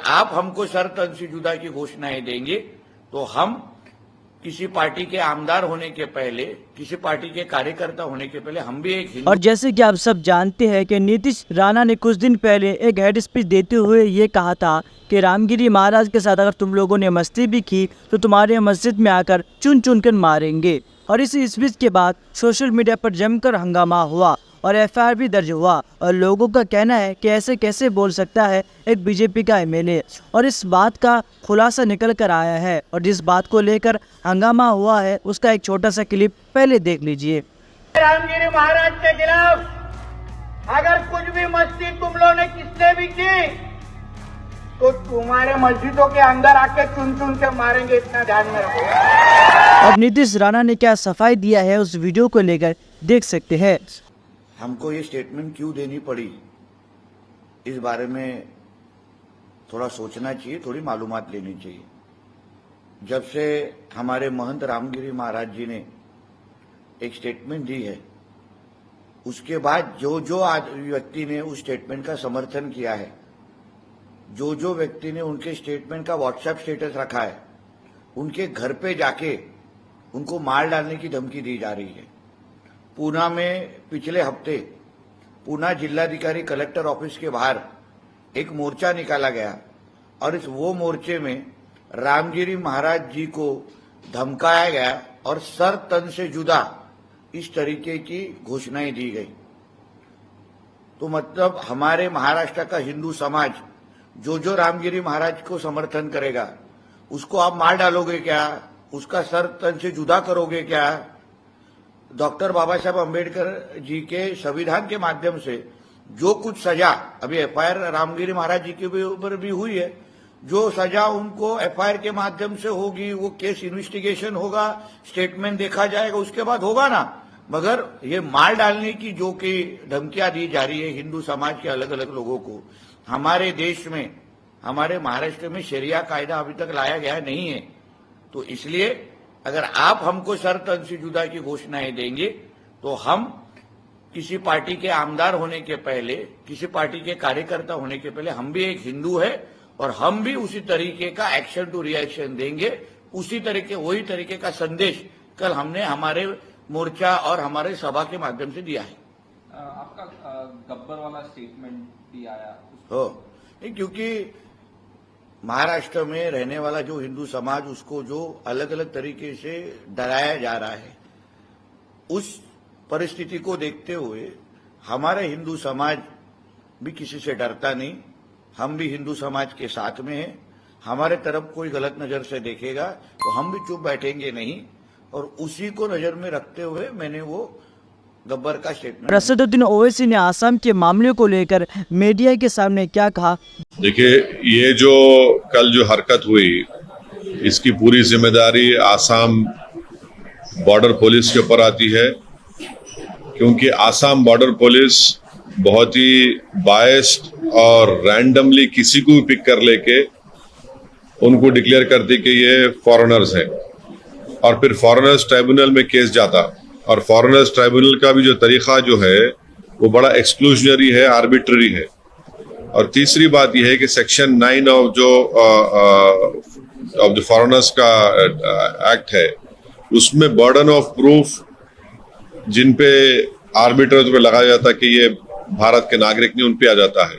आप हमको शर्त जुदा की घोषणाएं देंगे तो हम किसी पार्टी के आमदार होने के पहले, किसी पार्टी के कार्यकर्ता होने के पहले हम भी एक हिंदू। और जैसे कि आप सब जानते हैं कि नीतीश राणा ने कुछ दिन पहले एक हेड स्पीच देते हुए ये कहा था कि रामगिरी महाराज के साथ अगर तुम लोगों ने मस्ती भी की तो तुम्हारे मस्जिद में आकर चुन चुन कर मारेंगे। और इस स्पीच के बाद सोशल मीडिया पर जमकर हंगामा हुआ और एफआईआर भी दर्ज हुआ और लोगों का कहना है कि ऐसे कैसे बोल सकता है एक बीजेपी का एमएलए। और इस बात का खुलासा निकल कर आया है और जिस बात को लेकर हंगामा हुआ है उसका एक छोटा सा क्लिप पहले देख लीजिए। रामगिरी महाराज के खिलाफ अगर कुछ भी मस्ती तुम लोगों ने किसने भी की तो तुम्हारे मस्जिदों के अंदर आके चुन चुन के मारेंगे, इतना ध्यान में रखो। अब नीतीश राणा ने क्या सफाई दिया है उस वीडियो को लेकर देख सकते हैं। हमको ये स्टेटमेंट क्यों देनी पड़ी, इस बारे में थोड़ा सोचना चाहिए, थोड़ी मालूमात लेनी चाहिए। जब से हमारे महंत रामगिरी महाराज जी ने एक स्टेटमेंट दी है, उसके बाद जो जो व्यक्ति ने उस स्टेटमेंट का समर्थन किया है, जो जो व्यक्ति ने उनके स्टेटमेंट का व्हाट्सएप स्टेटस रखा है, उनके घर पे जाके उनको मार डालने की धमकी दी जा रही है। पूना में पिछले हफ्ते पूना जिलाधिकारी कलेक्टर ऑफिस के बाहर एक मोर्चा निकाला गया और वो मोर्चे में रामगिरी महाराज जी को धमकाया गया और सर तन से जुदा इस तरीके की घोषणाएं दी गई। तो मतलब हमारे महाराष्ट्र का हिंदू समाज जो जो रामगिरी महाराज को समर्थन करेगा उसको आप मार डालोगे क्या, उसका सर तन से जुदा करोगे क्या? डॉक्टर बाबा साहब अम्बेडकर जी के संविधान के माध्यम से जो कुछ सजा अभी एफआईआर रामगिरी महाराज जी के ऊपर भी हुई है, जो सजा उनको एफआईआर के माध्यम से होगी, वो केस इन्वेस्टिगेशन होगा, स्टेटमेंट देखा जाएगा, उसके बाद होगा ना। मगर ये मार डालने की जो कि धमकियां दी जा रही है हिंदू समाज के अलग अलग लोगों को, हमारे देश में, हमारे महाराष्ट्र में शरिया कायदा अभी तक लाया गया नहीं है। तो इसलिए अगर आप हमको शर्त जुदा की घोषणाएं देंगे तो हम किसी पार्टी के आमदार होने के पहले, किसी पार्टी के कार्यकर्ता होने के पहले हम भी एक हिंदू है और हम भी उसी तरीके का एक्शन टू रिएक्शन देंगे। उसी तरीके, वही तरीके का संदेश कल हमने हमारे मोर्चा और हमारे सभा के माध्यम से दिया है। आपका गब्बर वाला स्टेटमेंट भी आया हो, क्योंकि महाराष्ट्र में रहने वाला जो हिंदू समाज, उसको जो अलग अलग तरीके से डराया जा रहा है, उस परिस्थिति को देखते हुए हमारे हिंदू समाज भी किसी से डरता नहीं। हम भी हिंदू समाज के साथ में हैं। हमारे तरफ कोई गलत नजर से देखेगा तो हम भी चुप बैठेंगे नहीं, और उसी को नजर में रखते हुए मैंने वो गब्बर का स्टेटमेंट। असदुद्दीन ओवैसी ने आसाम के मामले को लेकर मीडिया के सामने क्या कहा? देखिए, ये जो कल जो हरकत हुई, इसकी पूरी जिम्मेदारी आसाम बॉर्डर पुलिस के ऊपर आती है, क्योंकि आसाम बॉर्डर पुलिस बहुत ही बायस्ड और रैंडमली किसी को भी पिक कर लेके उनको डिक्लेयर करती कि ये फॉरेनर्स हैं, और फिर फॉरेनर्स ट्राइब्यूनल में केस जाता। और फॉरेनर्स ट्राइब्यूनल का भी जो तरीका जो है वो बड़ा एक्सक्लूजनरी है, आर्बिट्ररी है। और तीसरी बात यह है कि सेक्शन 9 ऑफ द फॉरेनर्स का एक्ट है, उसमें बर्डन ऑफ प्रूफ जिन पे आर्बिट्रर्स पे लगाया जाता है कि ये भारत के नागरिक नहीं, उन पे आ जाता है।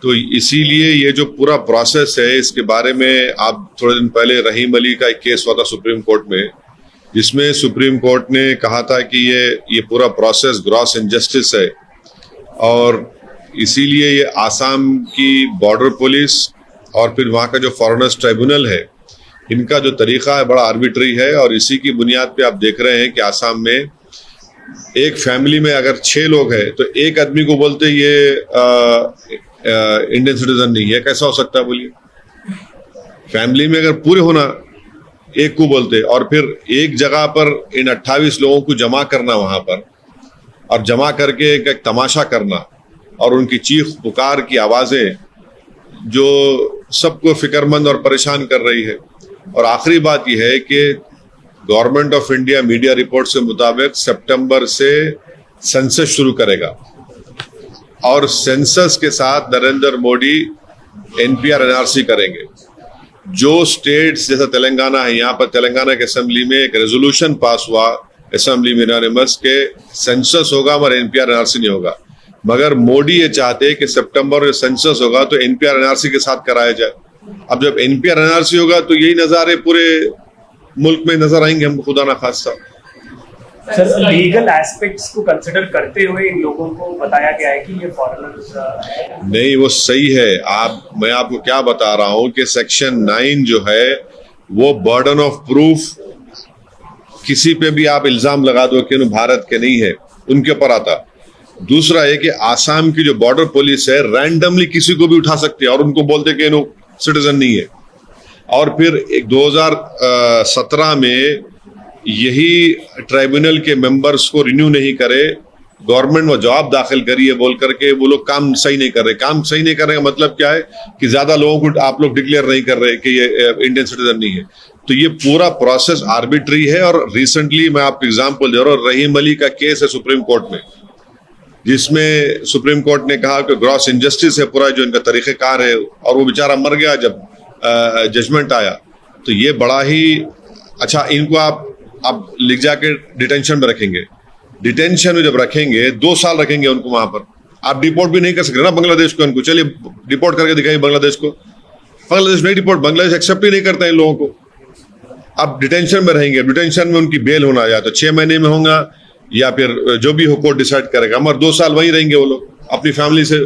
तो इसीलिए ये जो पूरा प्रोसेस है, इसके बारे में आप थोड़े दिन पहले रहीम अली का एक केस हुआ था सुप्रीम कोर्ट में, जिसमें सुप्रीम कोर्ट ने कहा था कि ये पूरा प्रोसेस ग्रॉस इनजस्टिस है, और इसीलिए ये आसाम की बॉर्डर पुलिस और फिर वहाँ का जो फॉरेनर्स ट्राइब्यूनल है, इनका जो तरीका है बड़ा आर्बिट्री है। और इसी की बुनियाद पे आप देख रहे हैं कि आसाम में एक फैमिली में अगर 6 लोग हैं तो एक आदमी को बोलते ये इंडियन सिटीजन नहीं है। कैसा हो सकता है बोलिए? फैमिली में अगर पूरे होना, एक को बोलते, और फिर एक जगह पर इन 28 लोगों को जमा करना वहां पर, और जमा करके एक तमाशा करना, और उनकी चीख पुकार की आवाजें जो सबको फिक्रमंद और परेशान कर रही है। और आखिरी बात यह है कि government of India media report के मुताबिक सितंबर से सेंसस शुरू करेगा, और सेंसस के साथ नरेंद्र मोदी एनपीआर एनआरसी करेंगे। जो स्टेट्स जैसा तेलंगाना है, यहाँ पर तेलंगाना की असेंबली में एक रेजोल्यूशन पास हुआ असेंबली में यूनानिमस के सेंसस होगा मगर एनपीआर एनआरसी नहीं होगा। मगर मोदी ये चाहते हैं कि सितंबर में सेंसस होगा तो एनपीआर एनआरसी के साथ कराया जाए। अब जब एनपीआर एनआरसी होगा तो यही नजारे पूरे मुल्क में नजर आएंगे हमको, खुदा ना खास्ता। सर, लीगल एस्पेक्ट्स को कंसिडर करते हुए इन लोगों को बताया गया है कि ये फॉरेनर्स नहीं, वो सही है। मैं आपको क्या बता रहा हूं कि सेक्शन 9 जो है वो बर्डन ऑफ प्रूफ किसी पे भी आप इल्जाम लगा दो कि भारत के नहीं है, उनके ऊपर आता। दूसरा है कि आसाम की जो बॉर्डर पुलिस है रैंडमली किसी को भी उठा सकती है और उनको बोलते कि नो सिटीजन नहीं है। और फिर 2017 में यही ट्राइब्यूनल के मेंबर्स को रिन्यू नहीं करे, गवर्नमेंट वो जवाब दाखिल करिए बोल करके वो लोग काम सही नहीं कर रहे। काम सही नहीं करने का मतलब क्या है कि ज्यादा लोगों को आप लोग डिक्लेयर नहीं कर रहे कि ये इंडियन सिटीजन नहीं है। तो ये पूरा प्रोसेस आर्बिट्री है। और रिसेंटली मैं आपको एग्जांपल दे रहा हूँ, रहीम अली का केस है सुप्रीम कोर्ट में, जिसमें सुप्रीम कोर्ट ने कहा कि ग्रॉस इंजस्टिस है पूरा जो इनका तरीक़ेकार है, और वो बेचारा मर गया जब जजमेंट आया। तो ये बड़ा ही अच्छा, इनको आप लिख जाके डिटेंशन में रखेंगे। डिटेंशन में जब रखेंगे 2 साल रखेंगे उनको वहां पर, आप डिपोर्ट भी नहीं कर सकते ना बांग्लादेश को। उनको चलिए डिपोर्ट करके दिखाइए बांग्लादेश को, बांग्लादेश नहीं डिपोर्ट, बांग्लादेश एक्सेप्ट ही नहीं करता इन लोगों को। आप डिटेंशन में रहेंगे, डिटेंशन में उनकी बेल होना या तो 6 महीने में होगा या फिर जो भी हो कोर्ट डिसाइड करेगा, मगर 2 साल वहीं रहेंगे वो लोग अपनी फैमिली से।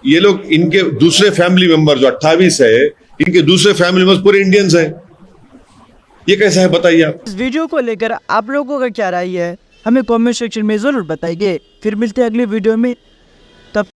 ये लोग इनके दूसरे फैमिली मेंबर जो 28 है, इनके दूसरे फैमिली मेंबर्स पूरे इंडियंस हैं। ये कैसा है बताइए आप। इस वीडियो को लेकर आप लोगों का क्या राय है, हमें कमेंट सेक्शन में ज़रूर बताइए। फिर मिलते हैं अगले वीडियो में।